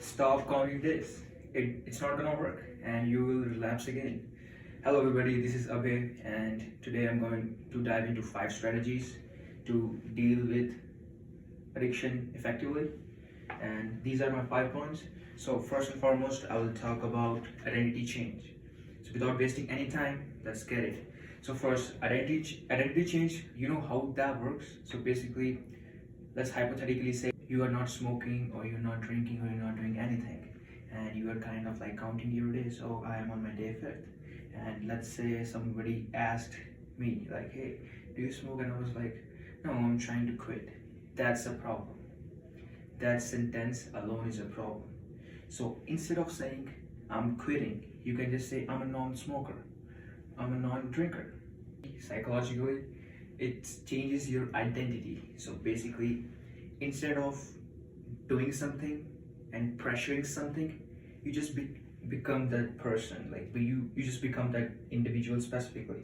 Stop counting days. It's not gonna work and you will relapse again. Hello everybody, this is Abhay and today I'm going to dive into 5 strategies to deal with addiction effectively. And these are my 5 points. So first and foremost, I will talk about identity change. So without wasting any time, let's get it. So first, identity change, you know how that works. So basically, let's hypothetically say you are not smoking or you're not drinking or you're not doing anything and you are kind of like counting your days. Oh, I am on my day 5th, and let's say somebody asked me like, hey, do you smoke? And I was like, no, I'm trying to quit. That's a problem. That sentence alone is a problem. So instead of saying I'm quitting, you can just say I'm a non-smoker, I'm a non-drinker. Psychologically, it changes your identity. So basically, instead of doing something and pressuring something, you just become that person. Like you just become that individual specifically.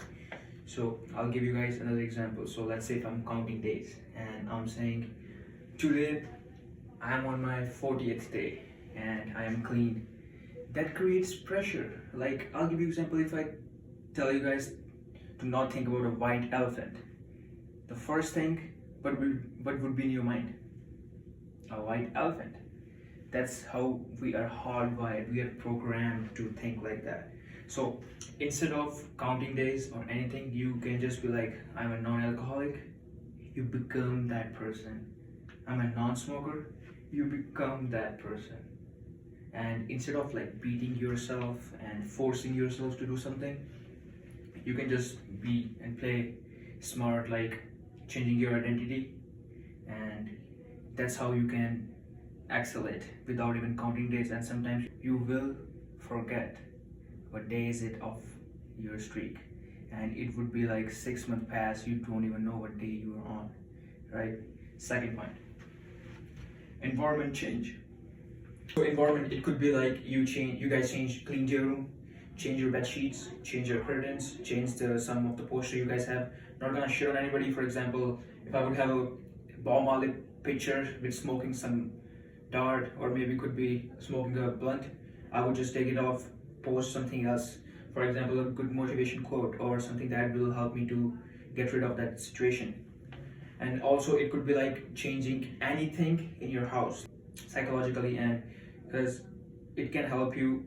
So I'll give you guys another example. So let's say if I'm counting days and I'm saying today I'm on my 40th day and I am clean. That creates pressure. Like I'll give you an example. If I tell you guys to not think about a white elephant, the first thing what would be in your mind? A white elephant. That's how we are hardwired. We are programmed to think like that. So instead of counting days or anything, you can just be like, I'm a non-alcoholic. You become that person. I'm a non-smoker. You become that person. And instead of like beating yourself and forcing yourself to do something, you can just be and play smart, like changing your identity, and that's how you can accelerate without even counting days. And sometimes you will forget what day is it of your streak, and it would be like 6 months past, you don't even know what day you are on, right? Second point, environment change. So environment, it could be like you guys clean your room, change your bed sheets, change your curtains, change some of the posture you guys have. Not gonna shit on anybody. For example, if I would have a Bob Marley picture with smoking some dart, or maybe could be smoking a blunt, I would just take it off, post something else. For example, a good motivation quote or something that will help me to get rid of that situation. And also it could be like changing anything in your house psychologically, and because it can help you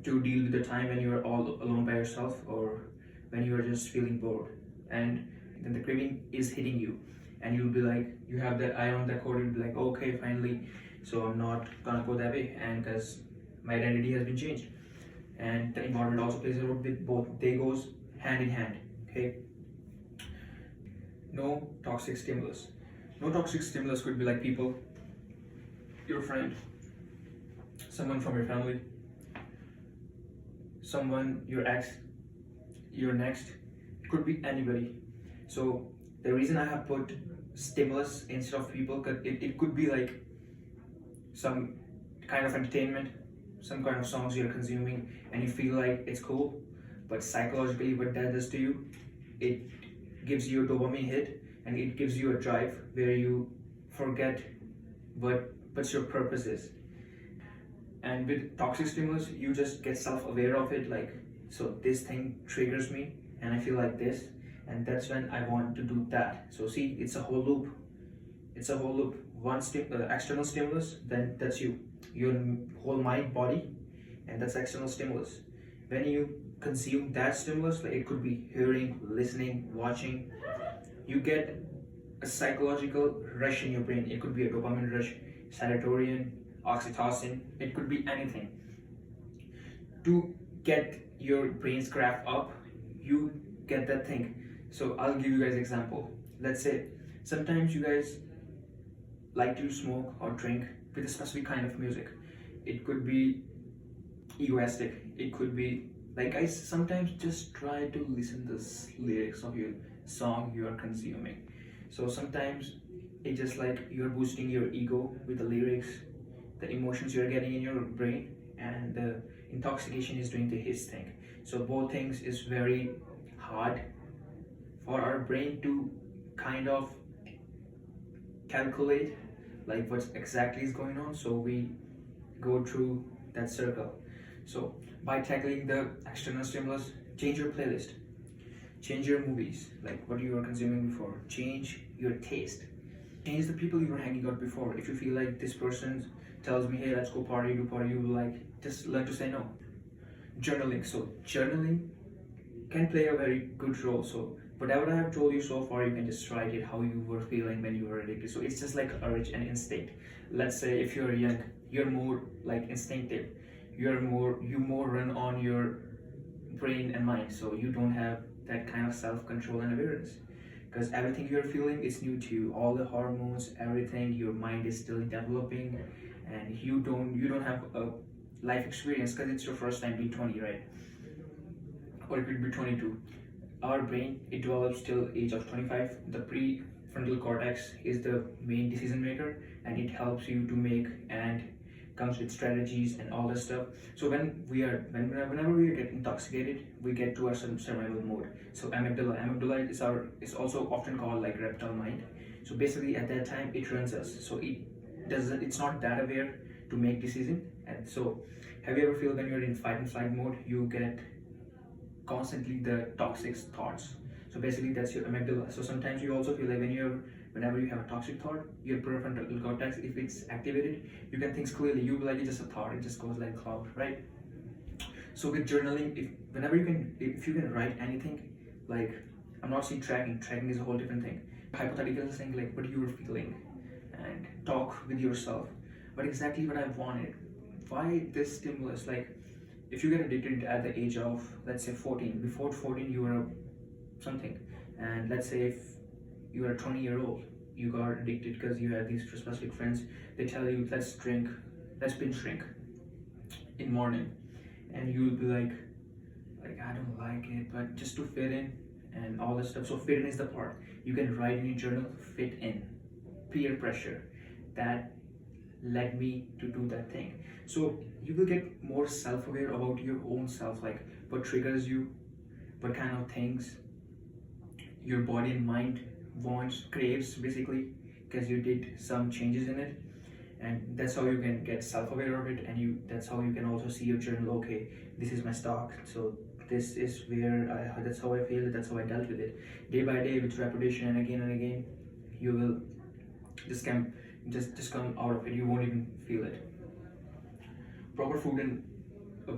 to deal with the time when you are all alone by yourself or when you are just feeling bored and then the craving is hitting you, and you'll be like, you have that eye on that code, you'll be like, okay, finally, so I'm not gonna go that way, and because my identity has been changed. And the environment also plays a role with both. They goes hand in hand. Okay, no toxic stimulus. No toxic stimulus could be like people, your friend, someone from your family, someone, your ex, your next. It could be anybody. So the reason I have put stimulus instead of people, because it could be like some kind of entertainment, some kind of songs you're consuming and you feel like it's cool, but psychologically what that does to you, it gives you a dopamine hit and it gives you a drive where you forget what your purpose is. And with toxic stimulus, you just get self-aware of it, like, so this thing triggers me and I feel like this, and that's when I want to do that. So see, it's a whole loop. It's a whole loop. One external stimulus, then that's your whole mind, body, and that's external stimulus. When you consume that stimulus, like it could be hearing, listening, watching, you get a psychological rush in your brain. It could be a dopamine rush, serotonin, oxytocin, it could be anything. To get your brain's graph up, you get that thing. So I'll give you guys an example. Let's say sometimes you guys like to smoke or drink with a specific kind of music. It could be egoistic, it could be like, guys, sometimes just try to listen to the lyrics of your song you are consuming. So sometimes it's just like you're boosting your ego with the lyrics, the emotions you're getting in your brain, and the intoxication is doing his thing. So both things is very hard for our brain to kind of calculate like what exactly is going on. So we go through that circle. So by tackling the external stimulus, change your playlist, change your movies, like what you were consuming before, change your taste, change the people you were hanging out before. If you feel like this person tells me, hey, let's go party, do party, you will like just learn to say no. Journaling. So journaling can play a very good role. So whatever I have told you so far, you can just write it how you were feeling when you were addicted. So it's just like urge and instinct. Let's say if you're young, you're more like instinctive. You more run on your brain and mind. So you don't have that kind of self-control and awareness. Because everything you're feeling is new to you. All the hormones, everything, your mind is still developing, and you don't have a life experience because it's your first time being 20, right? Or it could be 22. Our brain, it develops till age of 25. The prefrontal cortex is the main decision maker, and it helps you to make and comes with strategies and all that stuff. So whenever we get intoxicated, we get to our survival mode. So amygdala is also often called like reptile mind. So basically at that time it runs us. So it's not that aware to make decision. And so have you ever feel when you're in fight and flight mode, you get constantly the toxic thoughts? So basically that's your amygdala. So sometimes you also feel like whenever you have a toxic thought, your prefrontal cortex, if it's activated, you can think clearly. You be like, it's just a thought, it just goes like a cloud, right? So with journaling, if you can write anything, like I'm not saying tracking is a whole different thing. Hypothetical saying like what you were feeling, and talk with yourself. But exactly what I wanted. Why this stimulus? Like if you get addicted at the age of, let's say 14, before 14 you were something, and let's say if you are a 20-year-old, you got addicted because you had these specific friends. They tell you, let's binge drink in morning, and you'll be like I don't like it, but just to fit in and all that stuff. So fit in is the part you can write in your journal. Fit in, peer pressure, that led me to do that thing. So you will get more self-aware about your own self, like what triggers you, what kind of things your body and mind wants, craves, basically, because you did some changes in it. And that's how you can get self-aware of it, and that's how you can also see your journal. Okay, this is my stock, so this is that's how I feel, that's how I dealt with it. Day by day, with repetition and again, you will just come out of it. You won't even feel it. Proper food and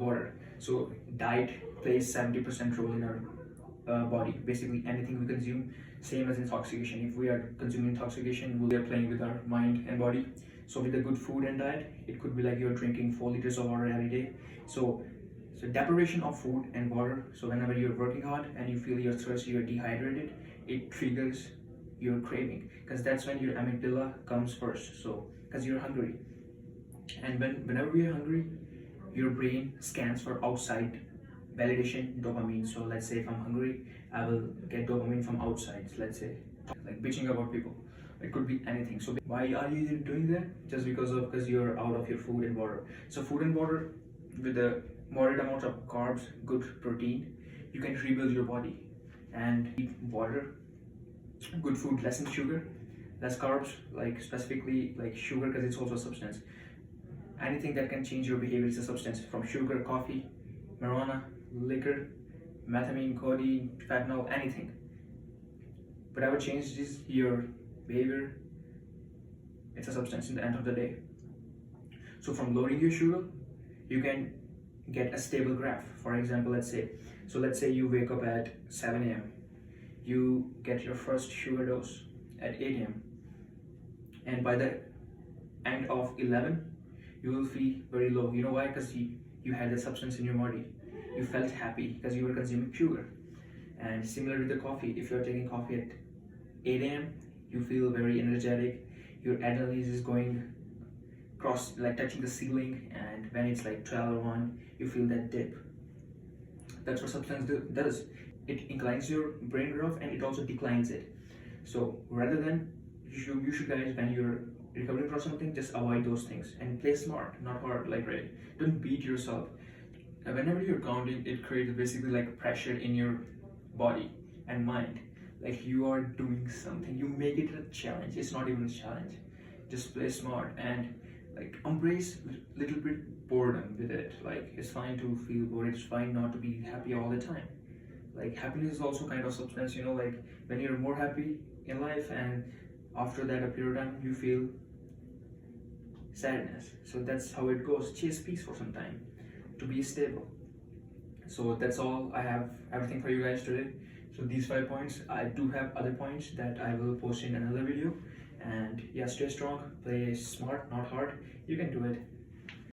water. So diet plays 70% role in our body. Basically anything we consume, same as intoxication. If we are consuming intoxication, we are playing with our mind and body. So with a good food and diet, it could be like you're drinking 4 liters of water every day. So deprivation of food and water. So whenever you're working hard and you feel you're thirsty, you're dehydrated, it triggers your craving, because that's when your amygdala comes first. So because you're hungry, and whenever you're hungry, your brain scans for outside validation, dopamine. So let's say if I'm hungry, I will get dopamine from outside. Let's say like bitching about people. It could be anything. So why are you doing that? Just because you're out of your food and water. So food and water with the moderate amount of carbs, good protein, you can rebuild your body. And eat water, good food, less in sugar, less carbs, like specifically like sugar, because it's also a substance. Anything that can change your behavior is a substance, from sugar, coffee, marijuana, liquor, methamphetamine, codeine, fentanyl, anything. Whatever changes your behavior, it's a substance in the end of the day. So from lowering your sugar, you can get a stable graph. For example, let's say you wake up at 7 a.m. You get your first sugar dose at 8 a.m. and by the end of 11, you will feel very low. You know why? Because you had the substance in your body. You felt happy because you were consuming sugar. And similar with the coffee, if you're taking coffee at 8 a.m., you feel very energetic. Your adrenaline is going touching the ceiling, and when it's like 12 or 1, you feel that dip. That's what substance does. It inclines your brain growth and it also declines it. So rather than, you should guys, when you're recovering from something, just avoid those things and play smart, not hard, like right. Don't beat yourself. And whenever you're counting, it creates basically like pressure in your body and mind. Like you are doing something, you make it a challenge. It's not even a challenge. Just play smart. And like embrace little bit boredom with it. Like it's fine to feel bored, it's fine not to be happy all the time. Like happiness is also kind of substance, you know, like when you're more happy in life and after that a period of time you feel sadness. So that's how it goes. Chase peace for some time to be stable. So that's all. I have everything for you guys today. So these 5 points, I do have other points that I will post in another video. And yeah, stay strong, play smart, not hard. You can do it.